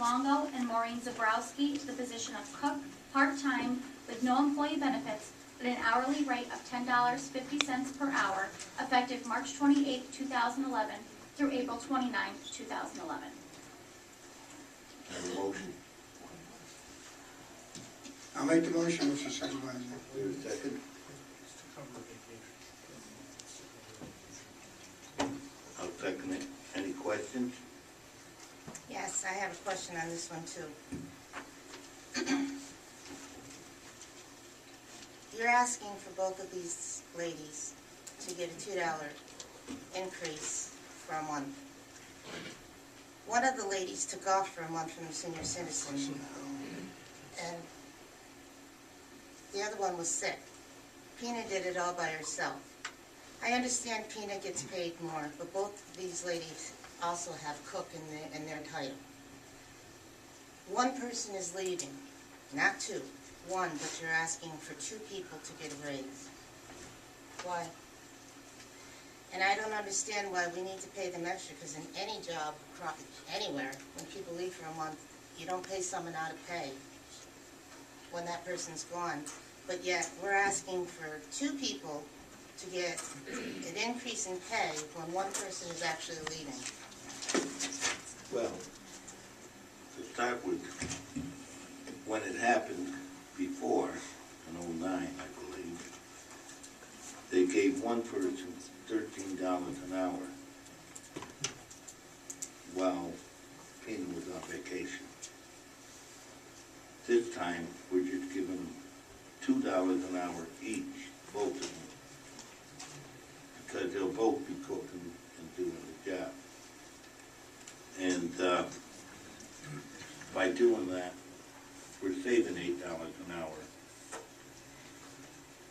Longo and Maureen Zabrowski to the position of cook, part-time, with no employee benefits, at an hourly rate of $10.50 per hour, effective March 28, 2011 through April 29, 2011. Have a motion. I'll make the motion, Mr. Supervisor. There a second? I'll second it. Any questions? Yes, I have a question on this one too. You're asking for both of these ladies to get a $2 increase for a month. One of the ladies took off for a month from the senior citizen, and the other one was sick. Pina did it all by herself. I understand Pina gets paid more, but both of these ladies also have cook in their title. One person is leaving, not two, one, but you're asking for two people to get a raise. Why? And I don't understand why we need to pay them extra, because in any job, anywhere, when people leave for a month, you don't pay someone out of pay when that person's gone. But yet, we're asking for two people to get an increase in pay when one person is actually leaving. Well, to start with, when it happened before, in '09, I believe, they gave one person $13 an hour while Pina was on vacation. This time, we're just giving them $2 an hour each, both of them, because they'll both be cooking and doing the job. And by doing that, we're saving $8 an hour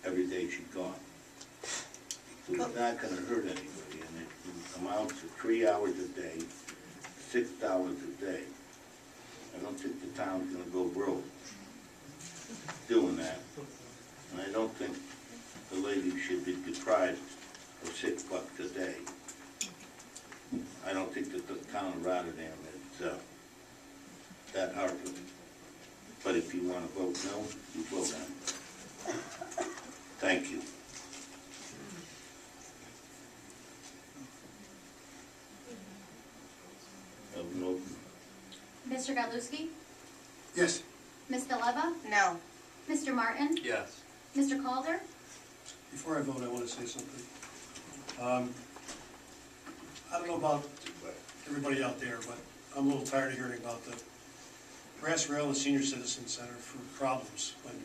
every day she's gone. So it's not going to hurt anybody, and it amounts to 3 hours a day, $6 a day. I don't think the town's going to go broke doing that, and I don't think the lady should be deprived of $6 a day. I don't think that the town of Rotterdam is that heartless. But if you want to vote no, you vote no. Thank you. No. Mr. Godlewski? Yes. Ms. DeLeva? No. Mr. Martin? Yes. Mr. Calder? Before I vote, I want to say something. I don't know about everybody out there, but I'm a little tired of hearing about the brass rail and senior citizen center for problems when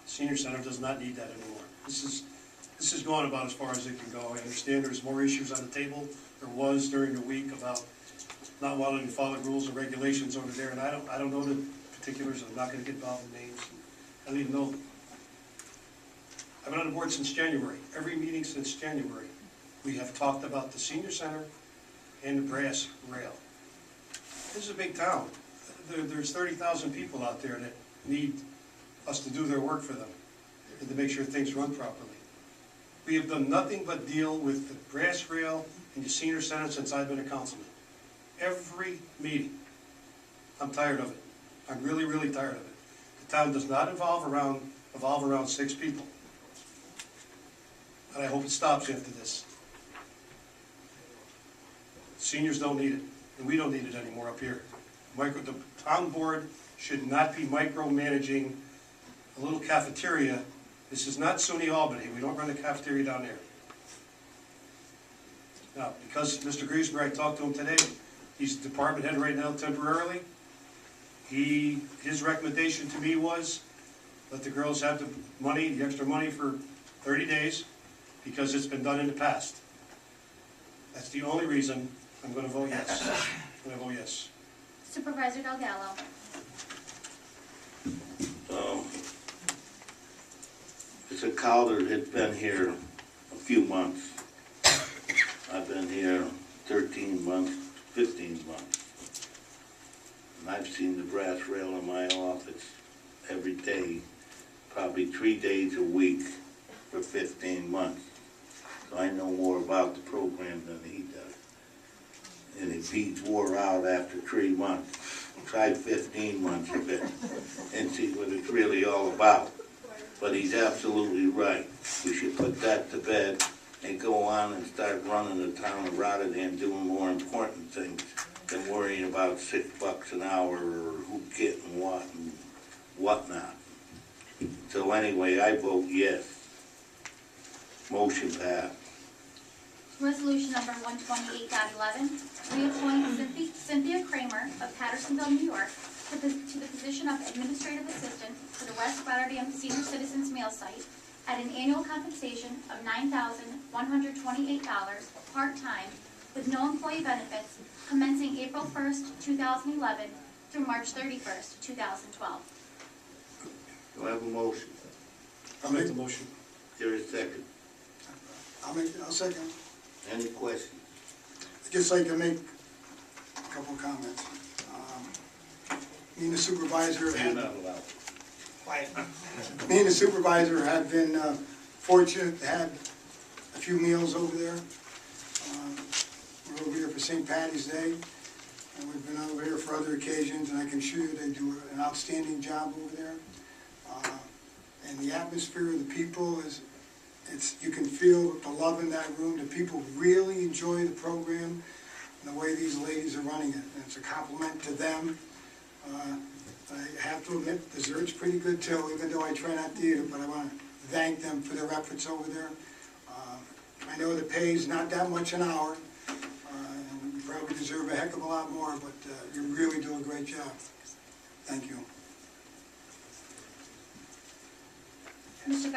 senior center does not need that anymore. This is going about as far as it can go. I understand there's more issues on the table. There was during the week about not wanting to follow rules and regulations over there, and I don't know the particulars. I'm not going to get involved in names. I don't even know them. I've been on the board since January. Every meeting since January, we have talked about the senior center and the brass rail. This is a big town. There's 30,000 people out there that need us to do their work for them and to make sure things run properly. We have done nothing but deal with the brass rail and the senior center since I've been a councilman. Every meeting. I'm tired of it. I'm really, really tired of it. The town does not evolve around 6 people. And I hope it stops after this. Seniors don't need it, and we don't need it anymore up here. The town board should not be micromanaging a little cafeteria. This is not SUNY Albany. We don't run a cafeteria down there. Now, because Mr. Griesmer, I talked to him today, he's the department head right now temporarily. His recommendation to me was let the girls have the money, the extra money for 30 days because it's been done in the past. That's the only reason I'm going to vote yes. I'm going to vote yes. Supervisor Delgado? Mr. Calder had been here a few months. I've been here 13 months, 15 months. And I've seen the brass rail in my office every day, probably 3 days a week for 15 months. So I know more about the program than he does. And if he's wore out after 3 months, try 15 months of it and see what it's really all about. But he's absolutely right. We should put that to bed and go on and start running the town of Rotterdam, doing more important things than worrying about $6 an hour or who's getting what and whatnot. So anyway, I vote yes. Motion passed. Resolution number 128.11, reappoint Cynthia Kramer of Pattersonville, New York, to the position of Administrative Assistant for the West Rotterdam Senior Citizens Mail Site at an annual compensation of $9,128, part-time, with no employee benefits, commencing April 1st, 2011 through March 31st, 2012. Do I have a motion? I'll make the motion. Is there a second? I'll second. Any questions? I'd just like to make a couple of comments. Me and the supervisor You're have, not allowed. me and the supervisor have been fortunate to have a few meals over there. We're over here for St. Patty's Day, and we've been over here for other occasions, and I can assure you they do an outstanding job over there. And the atmosphere of the people is, you can feel the love in that room. The people really enjoy the program and the way these ladies are running it. And it's a compliment to them. I have to admit, dessert's pretty good too, even though I try not to eat it, but I want to thank them for their efforts over there. I know the pay's not that much an hour, and you probably deserve a heck of a lot more, but you really do a great job. Thank you. Mr.